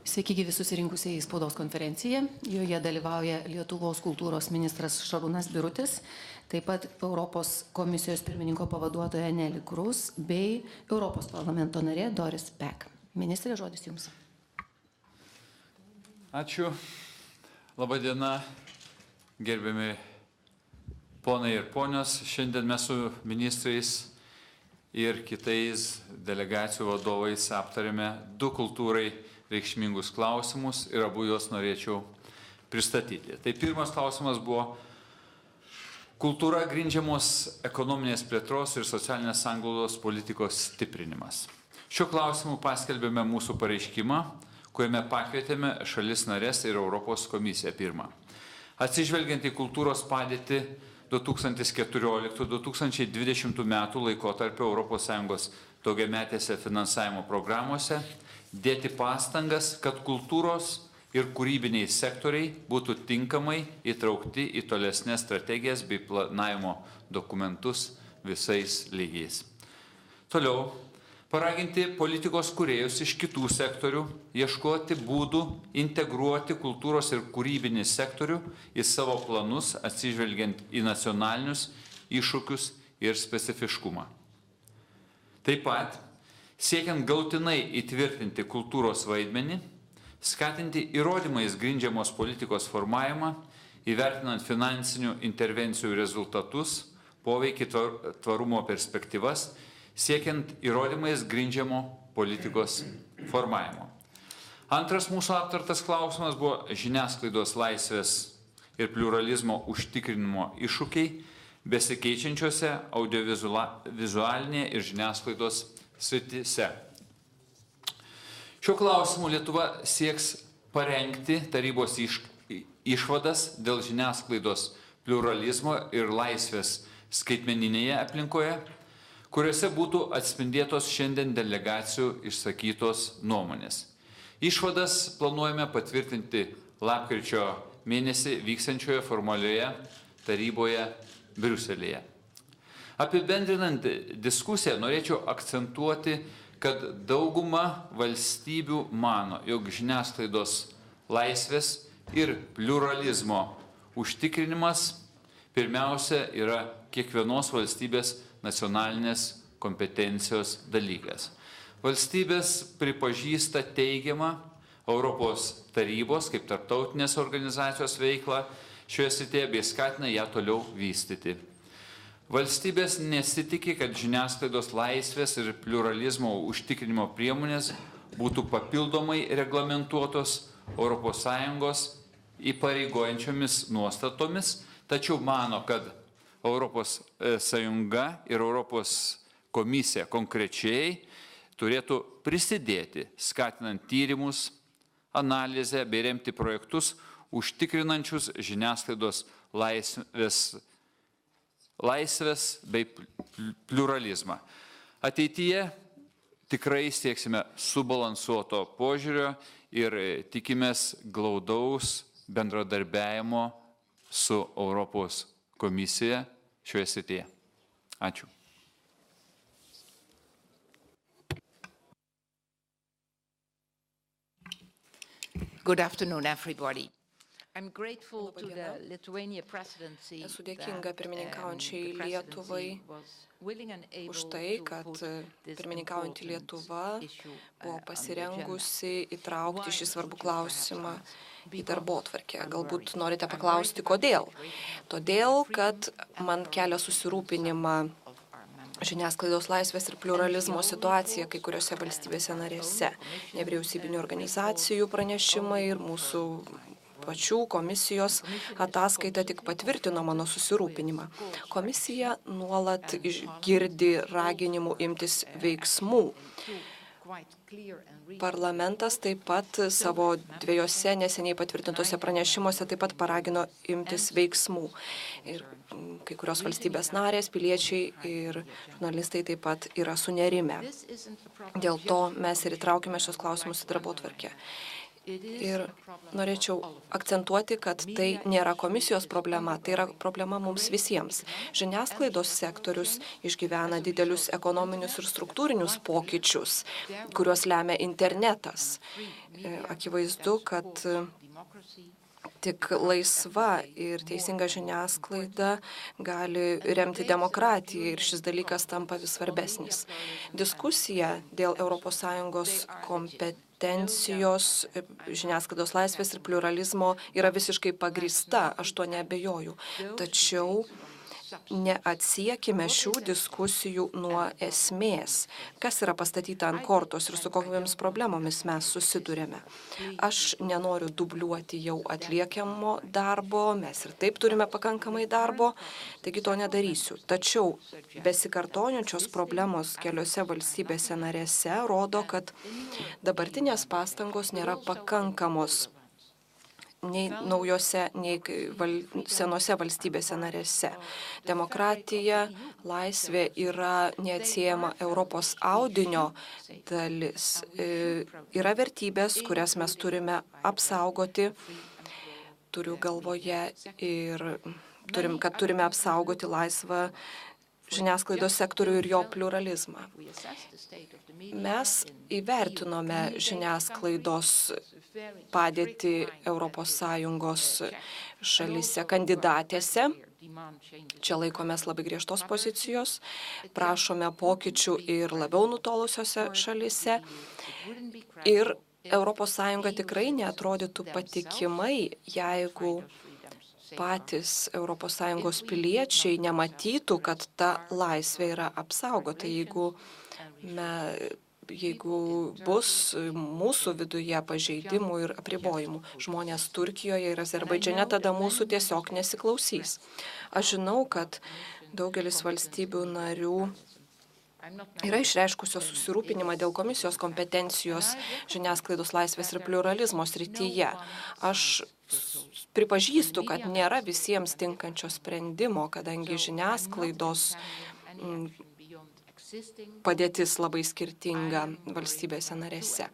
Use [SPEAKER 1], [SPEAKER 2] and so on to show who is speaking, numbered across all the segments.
[SPEAKER 1] Sveiki gyvi susirinkusiai į spaudos konferenciją. Joje dalyvauja Lietuvos kultūros ministras Šarūnas Birutis, taip pat Europos komisijos pirmininko pavaduotoja Nelly Cruz bei Europos parlamento narė Doris Pack. Ministrė, žodis jums.
[SPEAKER 2] Ačiū. Labą dieną, gerbiami ponai ir ponios. Šiandien mes su ministrais ir kitais delegacijų vadovais aptarėme du kultūrai reikšmingus klausimus ir abu juos norėčiau pristatyti. Tai pirmas klausimas buvo kultūra grindžiamos ekonominės plėtros ir socialinės sanglaudos politikos stiprinimas. Šiuo klausimu paskelbėme mūsų pareiškimą, kuriame pakvietėme šalis narės ir Europos komisiją pirmą. Atsižvelgiant į kultūros padėtį 2014-2020 metų laikotarpio ES daugiametėse finansavimo programuose, dėti pastangas, kad kultūros ir kūrybiniai sektoriai būtų tinkamai įtraukti į tolesnės strategijas bei planavimo dokumentus visais lygiais. Toliau, paraginti politikos kūrėjus iš kitų sektorių ieškoti būdų integruoti kultūros ir kūrybinį sektorių į savo planus, atsižvelgiant į nacionalinius iššūkius ir specifiškumą. Taip pat, siekiant galutinai įtvirtinti kultūros vaidmenį, skatinti įrodymais grindžiamos politikos formavimą, įvertinant finansinių intervencijų rezultatus, poveikį tvarumo perspektyvas, siekiant įrodymais grindžiamo politikos formavimo. Antras mūsų aptartas klausimas buvo žiniasklaidos laisvės ir pliuralizmo užtikrinimo iššūkiai besikeičiančiose audiovizualinėje ir žiniasklaidos srityse. Šiuo klausimu Lietuva sieks parengti tarybos išvadas dėl žiniasklaidos pliuralizmo ir laisvės skaitmeninėje aplinkoje, kuriuose būtų atspindėtos šiandien delegacijų išsakytos nuomonės. Išvadas planuojame patvirtinti lapkričio mėnesį vyksiančioje formalioje taryboje Briuselyje. Apibendrinant diskusiją, norėčiau akcentuoti, kad dauguma valstybių mano, jog žiniasklaidos laisvės ir pliuralizmo užtikrinimas pirmiausia yra kiekvienos valstybės nacionalinės kompetencijos dalykas. Valstybės pripažįsta teigiamą Europos tarybos kaip tarptautinės organizacijos veiklą šioje srityje bei skatina ją toliau vystyti. Valstybės nesitikė, kad žiniasklaidos laisvės ir pliuralizmo užtikrinimo priemonės būtų papildomai reglamentuotos ES įpareigojančiomis nuostatomis, tačiau mano, kad ES ir ES komisija konkrečiai turėtų prisidėti, skatinant tyrimus, analizę bei remti projektus, užtikrinančius žiniasklaidos laisvės bei pliuralizmą. Ateityje tikrai sieksime subalansuoto požiūrio ir tikimės glaudaus bendradarbiavimo su Europos komisija šioje srityje. Ačiū.
[SPEAKER 3] Good afternoon, everybody. I'm grateful to the Lithuania presidency.
[SPEAKER 4] Esu dėkinga pirmininkaujančiai Lietuvai už tai, kad pirmininkaujantį Lietuva buvo pasirengusi įtraukti šį svarbų klausimą į darbotvarkę. Galbūt norite paklausti, kodėl? Todėl, kad man kelia susirūpinimą žiniasklaidos laisvės ir pliuralizmo situacija kai kuriuose valstybėse narėse. Nevyriausybinių organizacijų pranešimai ir mūsų pačių komisijos ataskaita tik patvirtino mano susirūpinimą. Komisija nuolat girdi raginimų imtis veiksmų. Parlamentas taip pat savo dviejose neseniai patvirtintose pranešimuose taip pat paragino imtis veiksmų. Ir kai kurios valstybės narės, piliečiai ir žurnalistai taip pat yra sunerimę. Dėl to mes ir įtraukime šios klausimus į darbotvarkę. Ir norėčiau akcentuoti, kad tai nėra komisijos problema, tai yra problema mums visiems. Žiniasklaidos sektorius išgyvena didelius ekonominius ir struktūrinius pokyčius, kuriuos lemia internetas. Akivaizdu, kad tik laisva ir teisinga žiniasklaida gali remti demokratiją ir šis dalykas tampa vis svarbesnis. Diskusija dėl ES kompetencijos, žiniasklaidos laisvės ir pluralizmo yra visiškai pagrįsta, aš to neabejoju. Tačiau neatsiekime šių diskusijų nuo esmės, kas yra pastatyta ant kortos ir su kokiamis problemomis mes susidurėme. Aš nenoriu dubliuoti jau atliekiamo darbo, mes ir taip turime pakankamai darbo, taigi to nedarysiu. Tačiau besikartojančios problemos keliose valstybėse narėse rodo, kad dabartinės pastangos nėra pakankamos nei naujose, nei senose valstybėse narėse. Demokratija, laisvė yra neatsiejama Europos audinio dalis. Yra vertybės, kurias mes turime apsaugoti, turiu galvoje ir kad turime apsaugoti laisvą žiniasklaidos sektorių ir jo pluralizmą. Mes įvertinome žiniasklaidos padėtį ES šalyse kandidatėse. Čia laikomės labai griežtos pozicijos, prašome pokyčių ir labiau nutolusiose šalyse. Ir ES tikrai neatrodytų patikimai, jeigu patys ES piliečiai nematytų, kad ta laisvė yra apsaugota, jeigu bus mūsų viduje pažeidimų ir apribojimų. Žmonės Turkijoje ir Azerbaidžiane tada mūsų tiesiog nesiklausys. Aš žinau, kad daugelis valstybių narių yra išreiškusios susirūpinimą dėl komisijos kompetencijos žiniasklaidos laisvės ir pluralizmo srityje. Aš pripažįstu, kad nėra visiems tinkančio sprendimo, kadangi žiniasklaidos padėtis labai skirtinga valstybėse narėse.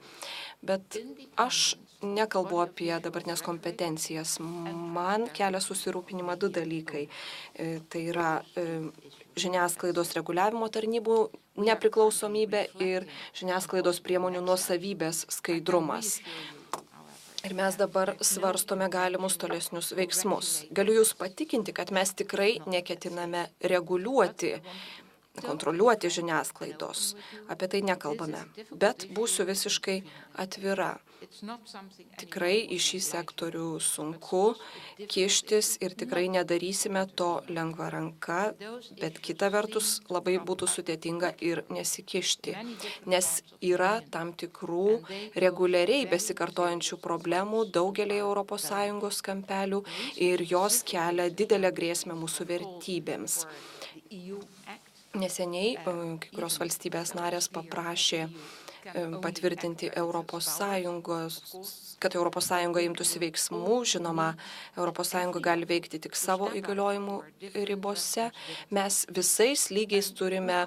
[SPEAKER 4] Bet aš nekalbu apie dabartinės kompetencijas. Man kelia susirūpinimą du dalykai. Tai yra žiniasklaidos reguliavimo tarnybų nepriklausomybė ir žiniasklaidos priemonių nuosavybės skaidrumas. Ir mes dabar svarstome galimus tolesnius veiksmus. Galiu Jūs patikinti, kad mes tikrai neketiname reguliuoti, kontroliuoti žiniasklaidos. Apie tai nekalbame. Bet būsiu visiškai atvira. Tikrai į šį sektorių sunku kištis ir tikrai nedarysime to lengva ranka, bet kita vertus labai būtų sudėtinga ir nesikišti, nes yra tam tikrų reguliariai besikartojančių problemų daugelį ES kampelių ir jos kelia didelę grėsmę mūsų vertybėms. Neseniai kai kurios valstybės narės paprašė patvirtinti kad ES imtųsi veiksmų. Žinoma, ES gali veikti tik savo įgaliojimų ribose. Mes visais lygiais turime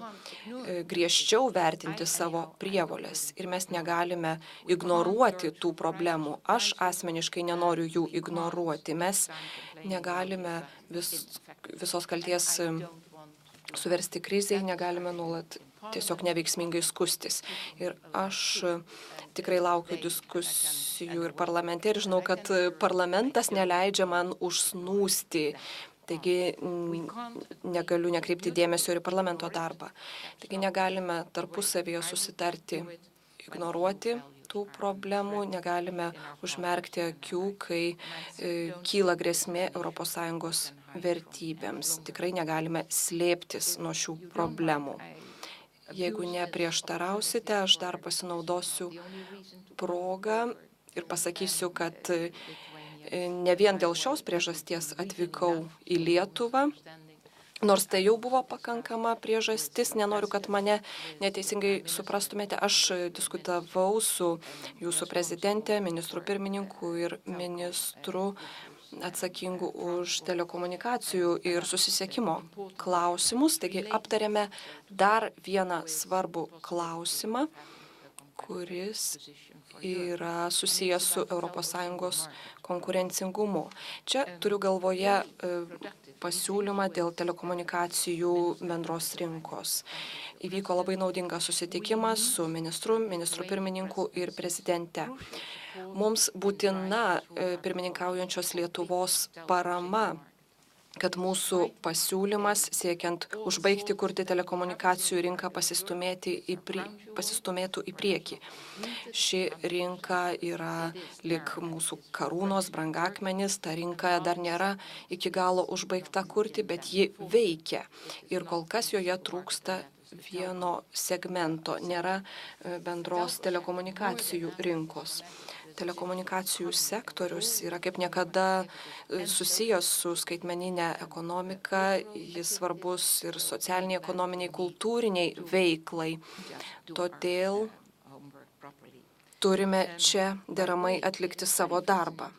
[SPEAKER 4] griežčiau vertinti savo prievolės ir mes negalime ignoruoti tų problemų. Aš asmeniškai nenoriu jų ignoruoti. Mes negalime visos kalties suversti krizei, negalime nuolat tiesiog neveiksmingai skustis. Ir aš tikrai laukiu diskusijų ir parlamente ir žinau, kad parlamentas neleidžia man užsnūsti. Taigi negaliu nekreipti dėmesio ir į parlamento darbą. Taigi negalime tarpusavyje susitarti, ignoruoti tų problemų, negalime užmerkti akių, kai kyla grėsmė ES vertybėms. Tikrai negalime slėptis nuo šių problemų. Jeigu neprieštarausite, aš dar pasinaudosiu progą ir pasakysiu, kad ne vien dėl šios priežasties atvykau į Lietuvą, nors tai jau buvo pakankama priežastis, nenoriu, kad mane neteisingai suprastumėte. Aš diskutavau su jūsų prezidente, ministru pirmininku ir ministru atsakingų už telekomunikacijų ir susisiekimo klausimus. Taigi aptarėme dar vieną svarbų klausimą, kuris yra susijęs su ES konkurencingumu. Čia turiu galvoje pasiūlymą dėl telekomunikacijų bendros rinkos. Įvyko labai naudingas susitikimas su ministru pirmininku ir prezidente. Mums būtina pirmininkaujančios Lietuvos parama, kad mūsų pasiūlymas siekiant užbaigti kurti telekomunikacijų rinką pasistumėtų į priekį. Ši rinka yra lyg mūsų karūnos brangakmenis, ta rinka dar nėra iki galo užbaigta kurti, bet ji veikia ir kol kas joje trūksta vieno segmento, nėra bendros telekomunikacijų rinkos. Telekomunikacijų sektorius yra kaip niekada susijęs su skaitmeninė ekonomika, jis svarbus ir socialiniai, ekonominiai, kultūriniai veiklai. Todėl turime čia deramai atlikti savo darbą.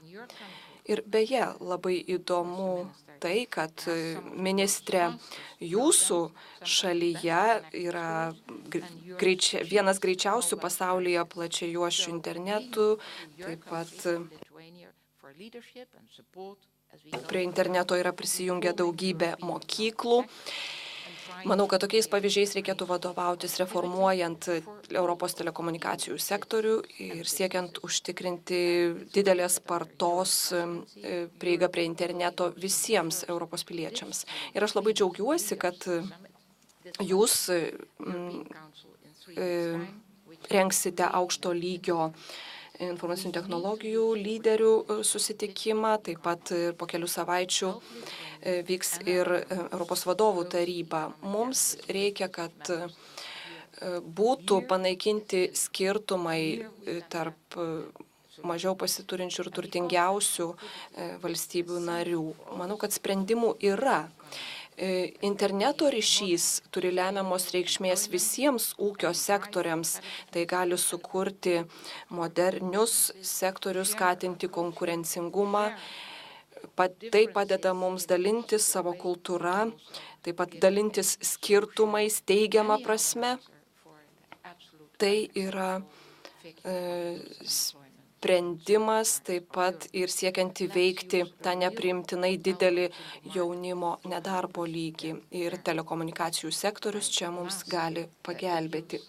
[SPEAKER 4] Ir beje, labai įdomu tai, kad ministrė jūsų šalyje yra vienas greičiausių pasaulyje plačiajuosčių internetų, taip pat prie interneto yra prisijungę daugybė mokyklų. Manau, kad tokiais pavyzdžiais reikėtų vadovautis reformuojant Europos telekomunikacijų sektorių ir siekiant užtikrinti didelės spartos prieigą prie interneto visiems Europos piliečiams. Ir aš labai džiaugiuosi, kad jūs rengsite aukšto lygio informacinių technologijų lyderių susitikimą, taip pat po kelių savaičių vyks ir Europos vadovų taryba. Mums reikia, kad būtų panaikinti skirtumai tarp mažiau pasiturinčių ir turtingiausių valstybių narių. Manau, kad sprendimų yra. Interneto ryšys turi lemiamos reikšmės visiems ūkio sektoriams. Tai gali sukurti modernius sektorius, skatinti konkurencingumą. Tai padeda mums dalintis savo kultūrą, taip pat dalintis skirtumais teigiamą prasme. Tai yra sprendimas taip pat ir siekiant įveikti tą nepriimtinai didelį jaunimo nedarbo lygį. Ir telekomunikacijų sektorius čia mums gali pagelbėti.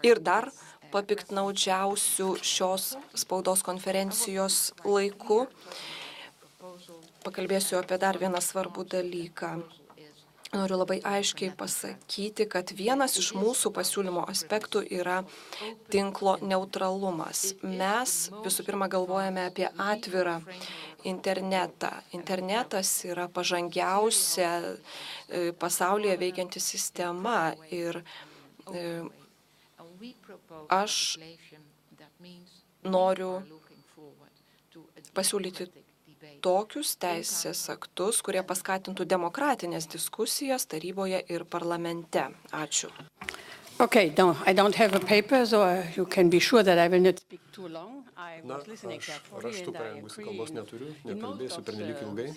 [SPEAKER 4] Ir dar papiktnaudžiausių šios spaudos konferencijos laiku pakalbėsiu apie dar vieną svarbų dalyką. Noriu labai aiškiai pasakyti, kad vienas iš mūsų pasiūlymo aspektų yra tinklo neutralumas. Mes visų pirma galvojame apie atvirą internetą. Internetas yra pažangiausia pasaulyje veikianti sistema ir aš noriu pasiūlyti tokius teisės aktus, kurie paskatintų demokratinės diskusijas taryboje ir parlamente. Ačiū.
[SPEAKER 5] Okay, no, I don't have a paper, so you can be sure that I will not speak too long.
[SPEAKER 6] Na, aš raštu parengusi kalbos neturiu, nekalbėsiu pernelyg ilgai.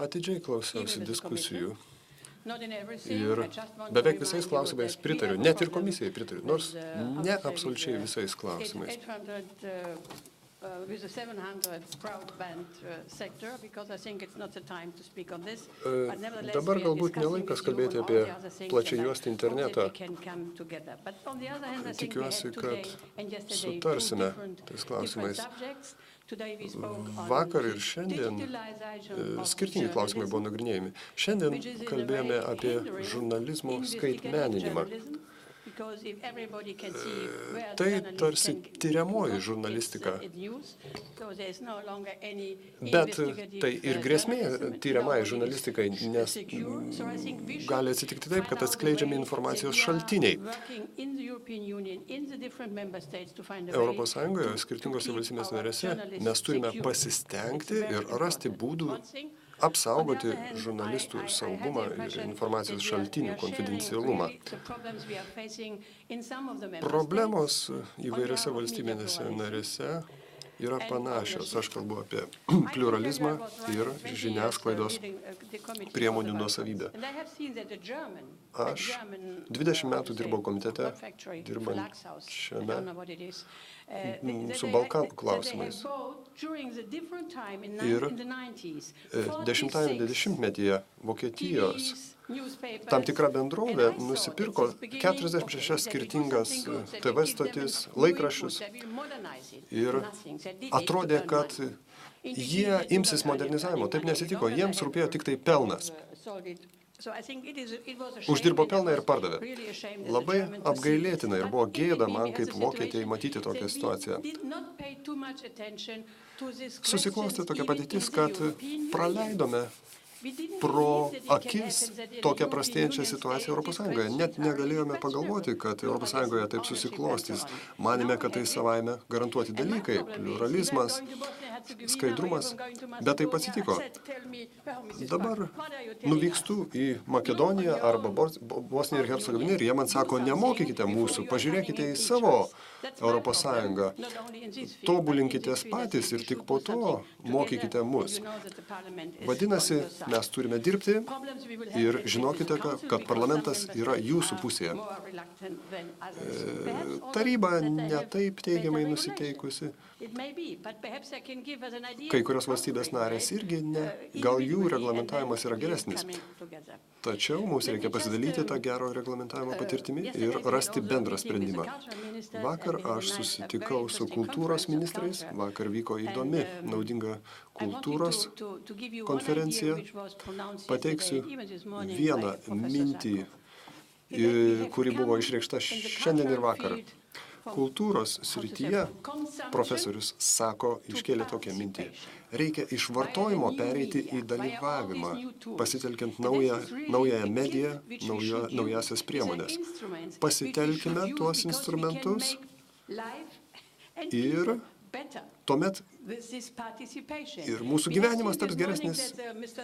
[SPEAKER 6] Atidžiai klausiausi diskusijų. Ir beveik visais klausimais pritariu, net ir komisijai pritariu, nors ne absoliučiai visais klausimais.
[SPEAKER 5] With the 700 broadband sector, because I think it's not the time to speak on this.
[SPEAKER 6] Dabar galbūt nelaikas kalbėti apie plačiajuostį internetą. Tikiuosi, kad sutarsime tais klausimais. Vakar ir šiandien skirtingi klausimai buvo nagrinėjami. Šiandien kalbėjome apie žurnalizmo skaitmeninimą. Tai tarsi tyriamoji žurnalistika, bet tai ir grėsmė tyriamai žurnalistikai, nes gali atsitikti taip, kad atskleidžiami informacijos šaltiniai. Europos Sąjungoje, skirtingose valstybės narėse, mes turime pasistengti ir rasti būdų apsaugoti žurnalistų saugumą ir informacijos šaltinių konfidencialumą. Problemos įvairiose valstybėse narėse yra panašios. Aš kalbu apie pluralizmą ir žiniasklaidos priemonių nuosavybę. Aš 20 metų dirbau komitete, dirbant šiame su Balkanų klausimais. Ir 10-metyje Vokietijos tam tikra bendrovė nusipirko 46 skirtingas TV stotis, laikraščius ir atrodė, kad jie imsis modernizavimo. Taip nesitiko, jiems rūpėjo tik tai pelnas. Uždirbo pelną ir pardavė. Labai apgailėtina ir buvo gėda man kaip vokietijai matyti tokią situaciją. Susiklostė tokia padėtis, kad praleidome pro akis tokią prastėjančią situaciją Europos Sąjungoje. Net negalėjome pagalvoti, kad Europos Sąjungoje taip susiklostys. Manėme, kad tai savaime garantuoti dalykai, pluralizmas, skaidrumas, bet taip atsitiko. Dabar nuvykstu į Makedoniją arba Bosniją ir Hercegoviną ir jie man sako, nemokykite mūsų, pažiūrėkite į savo Europos Sąjungą, tobulinkitės patys ir tik po to mokykite mus. Vadinasi, mes turime dirbti ir žinokite, kad parlamentas yra jūsų pusėje. Taryba netaip teigiamai nusiteikusi. Kai kurios valstybės narės irgi ne, gal jų reglamentavimas yra geresnis. Tačiau mums reikia pasidalyti tą gero reglamentavimo patirtimi ir rasti bendrą sprendimą. Vakar aš susitikau su kultūros ministrais, vakar vyko įdomi, naudinga kultūros konferencija. Pateiksiu vieną mintį, kuri buvo išreikšta šiandien ir vakar. Kultūros srityje profesorius sako, iškėlė tokią mintį. Reikia iš vartojimo pereiti į dalyvavimą, pasitelkiant naująją mediją, naujasias priemonės. Pasitelkime tuos instrumentus ir tuomet ir mūsų gyvenimas taps geresnis,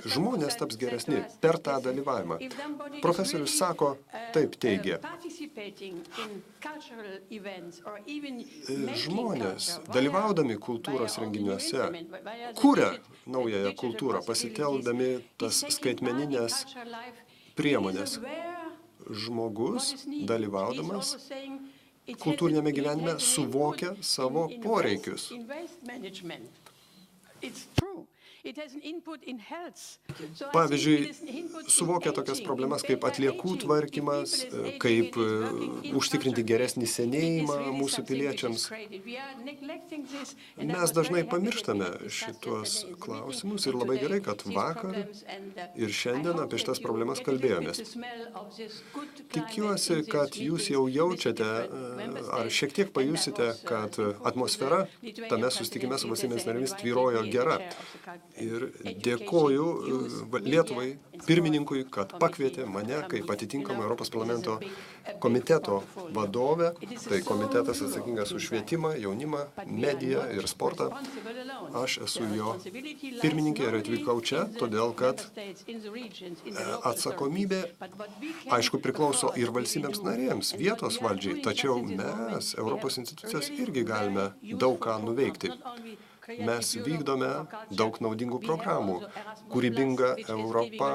[SPEAKER 6] žmonės taps geresni per tą dalyvavimą. Profesorius sako, taip teigia. Žmonės, dalyvaudami kultūros renginiuose, kuria naująją kultūrą, pasiteldami tas skaitmeninės priemonės. Žmogus, dalyvaudamas kultūrinėme gyvenime, suvokia savo poreikius. Pavyzdžiui, suvokia tokias problemas kaip atliekų tvarkymas, kaip užtikrinti geresnį senėjimą mūsų piliečiams. Mes dažnai pamirštame šitos klausimus ir labai gerai, kad vakar ir šiandien apie šitas problemas kalbėjomės. Tikiuosi, kad jūs jau jaučiate ar šiek tiek pajusite, kad atmosfera tame susitikime su valstybės narėmis tvyrojo gera. Ir dėkoju Lietuvai, pirmininkui, kad pakvietė mane kaip atitinkamą Europos parlamento komiteto vadovę. Tai komitetas atsakingas už švietimą, jaunimą, mediją ir sportą. Aš esu jo pirmininkė ir atvykau čia, todėl kad atsakomybė, aišku, priklauso ir valstybėms narėms, vietos valdžiai, tačiau mes, Europos institucijos, irgi galime daug ką nuveikti. Mes vykdome daug naudingų programų. Kūrybinga Europa,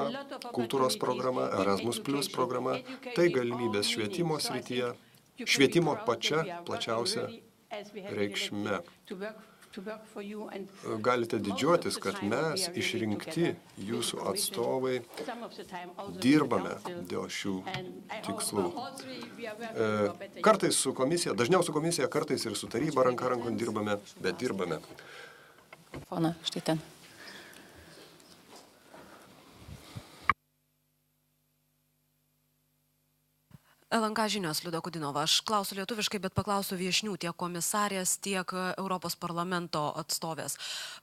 [SPEAKER 6] kultūros programa, Erasmus Plus programa, tai galimybės švietimo srityje, švietimo pačia plačiausia reikšme. Galite didžiuotis, kad mes, išrinkti jūsų atstovai, dirbame dėl šių tikslų. Kartais su komisija, dažniau su komisija, kartais ir su taryba ranka rankon dirbame, bet dirbame.
[SPEAKER 1] Fona, štai ten.
[SPEAKER 7] LNK žinios, Liuda Kudinova. Aš klausiu lietuviškai, bet paklausiu viešnių, tiek komisarės, tiek Europos parlamento atstovės.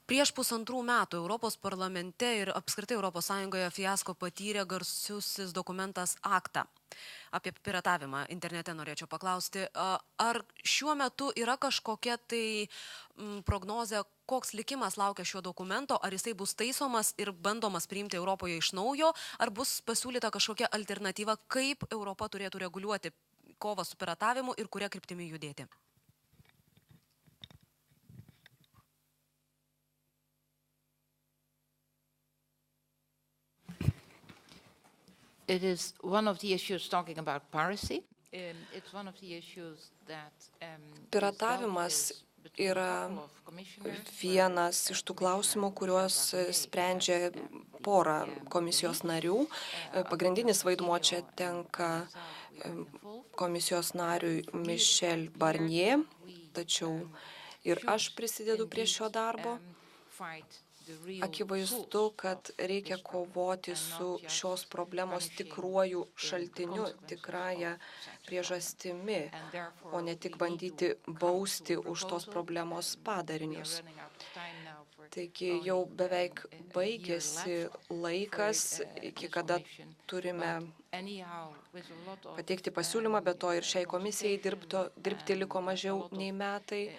[SPEAKER 7] Prieš 1,5 metų Europos parlamente ir apskritai Europos Sąjungoje fiasko patyrė garsusis dokumentas ACTA. Apie piratavimą internete norėčiau paklausti. Ar šiuo metu yra kažkokia tai prognozė, koks likimas laukia šio dokumento, ar jisai bus taisomas ir bandomas priimti Europoje iš naujo, ar bus pasiūlyta kažkokia alternatyva, kaip Europa turėtų reguliuoti kovą su piratavimu ir kuria kryptimi judėti?
[SPEAKER 3] it is one of the issues talking about piracy. It's one of the issues that
[SPEAKER 4] Piratavimas yra vienas iš tų klausimų, kuriuos sprendžia pora komisijos narių. Pagrindinis vaidmuo čia tenka komisijos nariui Michel Barnier, tačiau ir aš prisidedu prie šio darbo. Akivaizdu, kad reikia kovoti su šios problemos tikruoju šaltiniu, tikrąją priežastimi, o ne tik bandyti bausti už tos problemos padarinius. Taigi jau beveik baigėsi laikas, iki kada turime pateikti pasiūlymą, bet to ir šiai komisijai dirbti liko mažiau nei metai.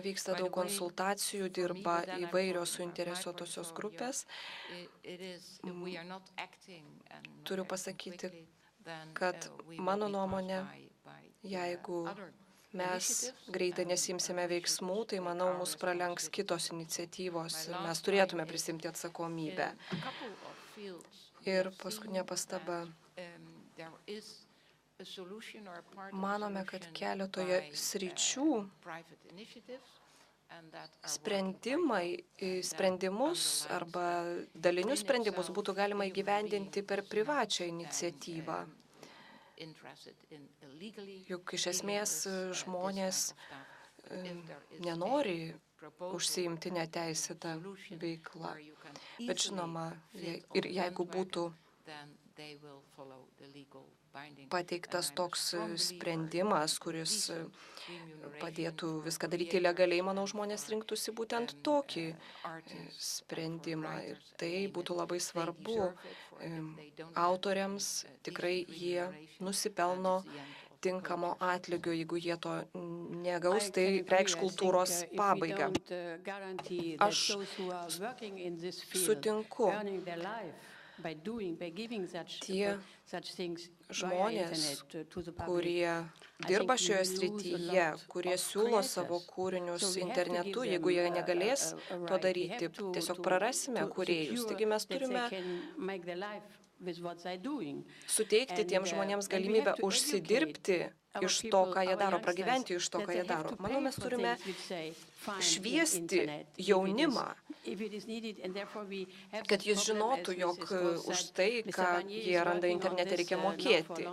[SPEAKER 4] Vyksta daug konsultacijų, dirba įvairios suinteresuotosios grupės. Turiu pasakyti, kad mano nuomonė, jeigu mes greitai nesimsime veiksmų, tai manau, mus pralenks kitos iniciatyvos ir mes turėtume prisimti atsakomybę. Ir paskutinė pastaba. Manome, kad keletoje sričių sprendimus arba dalinius sprendimus būtų galima įgyvendinti per privačią iniciatyvą. Juk iš esmės žmonės nenori užsiimti neteisėtą veiklą. Bet žinoma, ir jeigu būtų pateiktas toks sprendimas, kuris padėtų viską daryti legaliai, manau, žmonės rinktųsi būtent tokį sprendimą. Ir tai būtų labai svarbu autoriams, tikrai jie nusipelno tinkamo atlygio, jeigu jie to negaus, tai reikš kultūros pabaigą. Aš sutinku. Tie žmonės, kurie dirba šioje srityje, kurie siūlo savo kūrinius internetu, jeigu jie negalės to daryti, tiesiog prarasime kūrėjus. Taigi mes turime suteikti tiems žmonėms galimybę užsidirbti iš to, ką jie daro, pragyventi iš to, ką jie daro. Manau, mes turime šviesti jaunimą, kad jis žinotų, jog už tai, ką jie randa internete, reikia mokėti.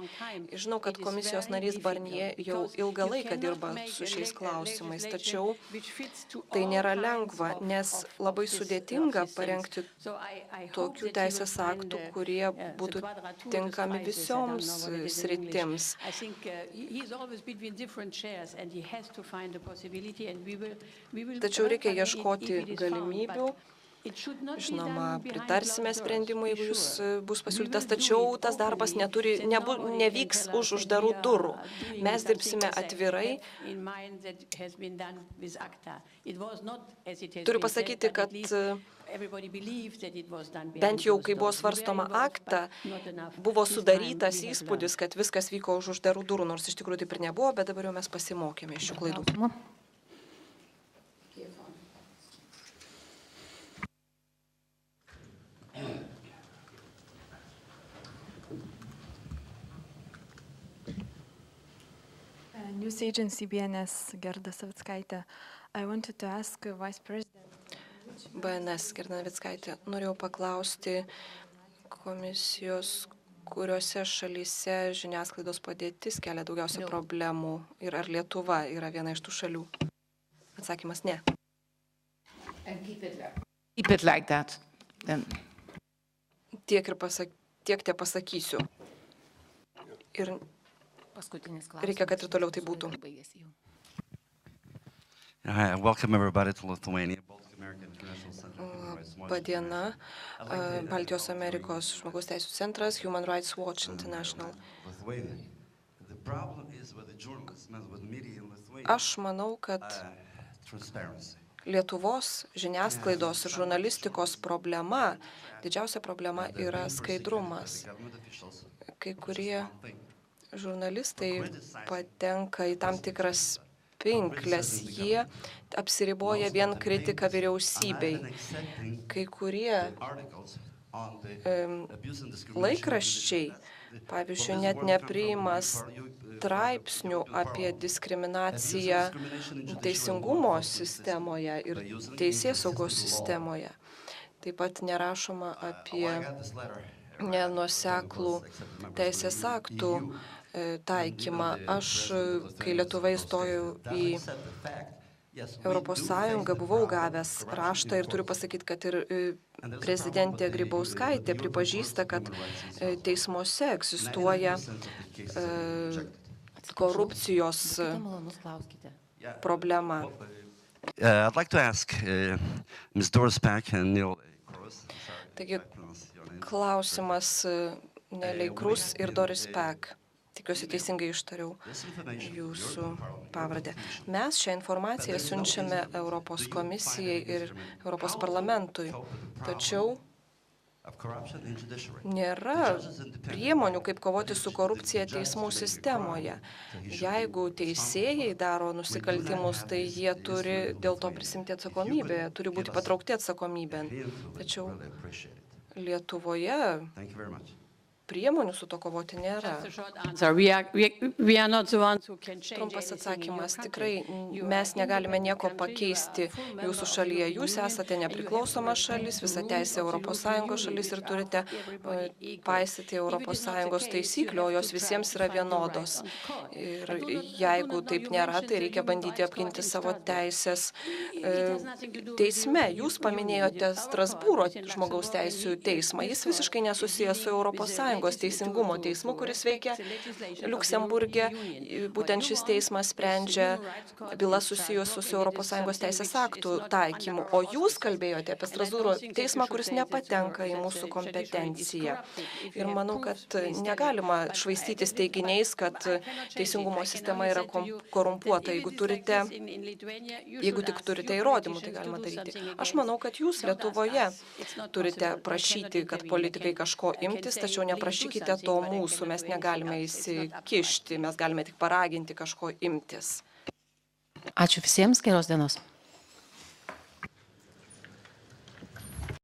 [SPEAKER 4] Žinau, kad komisijos narys Barnier jau ilgą laiką dirba su šiais klausimais, tačiau tai nėra lengva, nes labai sudėtinga parengti tokių teisės aktų, kurie būtų tinkami visoms sritims. Tačiau reikia ieškoti galimybių. Žinoma, pritarsime sprendimui, jeigu jis bus pasiūlytas, tačiau tas darbas nevyks už uždarų durų. Mes dirbsime atvirai. Turiu pasakyti, kad bent jau, kai buvo svarstoma aktą, buvo sudarytas įspūdis, kad viskas vyko už uždarų durų, nors iš tikrųjų taip ir nebuvo, bet dabar jau mes pasimokėme iš šių klaidų.
[SPEAKER 8] News agency BNS Gerda Savickaitė. I wanted to ask Vice President.
[SPEAKER 4] BNS Gerda Savickaitė. Norėjau paklausti komisijos, kuriuose šalyse žiniasklaidos padėtis kelia daugiausia problemų ir ar Lietuva yra viena iš tų šalių? Atsakymas ne.
[SPEAKER 3] Keep it like that.
[SPEAKER 4] Tiek te pasakysiu. Ir reikia, kad ir toliau tai būtų. Labadiena, Baltijos Amerikos žmogaus teisų centras, Human Rights Watch International. Aš manau, kad Lietuvos žiniasklaidos ir žurnalistikos problema, didžiausia problema yra skaidrumas. Kai kurie žurnalistai patenka į tam tikras pinkles, jie apsiriboja vien kritiką vyriausybei. Kai kurie laikraščiai, pavyzdžiui, net nepriima straipsnių apie diskriminaciją teisingumo sistemoje ir teisėsaugos sistemoje. Taip pat nerašoma apie nenuoseklų teisės aktų taikymą. Aš, kai Lietuva įstojau į Europos Sąjungą, buvau gavęs raštą ir turiu pasakyti, kad ir prezidentė Grybauskaitė pripažįsta, kad teismuose egzistuoja korupcijos problema.
[SPEAKER 9] I'd like to ask Ms. Doris Pack and Neil Cruz.
[SPEAKER 4] Taigi, klausimas Nelly Cruz ir Doris Pack. Tikiuosi teisingai ištariau jūsų pavardę. Mes šią informaciją siunčiame Europos komisijai ir Europos parlamentui, tačiau nėra priemonių, kaip kovoti su korupcija teismų sistemoje. Jeigu teisėjai daro nusikaltimus, tai jie turi dėl to prisimti atsakomybę, turi būti patraukti atsakomybėn. Tačiau Lietuvoje priemonių su to kovoti nėra. Trumpas atsakymas. Tikrai mes negalime nieko pakeisti jūsų šalyje. Jūs esate nepriklausoma šalis, visą teisę ES šalis ir turite paisyti ES taisyklių, o jos visiems yra vienodos. Ir jeigu taip nėra, tai reikia bandyti apginti savo teisės teisme. Jūs paminėjote Strasbūro žmogaus teisių teismą. Jis visiškai nesusijęs su ES teisingumo teismu, kuris veikia Liuksemburge. Būtent šis teismas sprendžia bylas susijusius su ES teisės aktų taikymu. O jūs kalbėjote apie Strasbūro teismą, kuris nepatenka į mūsų kompetenciją. Ir manau, kad negalima švaistytis teiginiais, kad teisingumo sistema yra korumpuota. Jeigu tik turite įrodymų, tai galima daryti. Aš manau, kad jūs Lietuvoje turite prašyti, kad politikai kažko imtis, tačiau neprašykite to mūsų, mes negalime įsikišti, mes galime tik paraginti kažko imtis.
[SPEAKER 1] Ačiū visiems, geros dienos.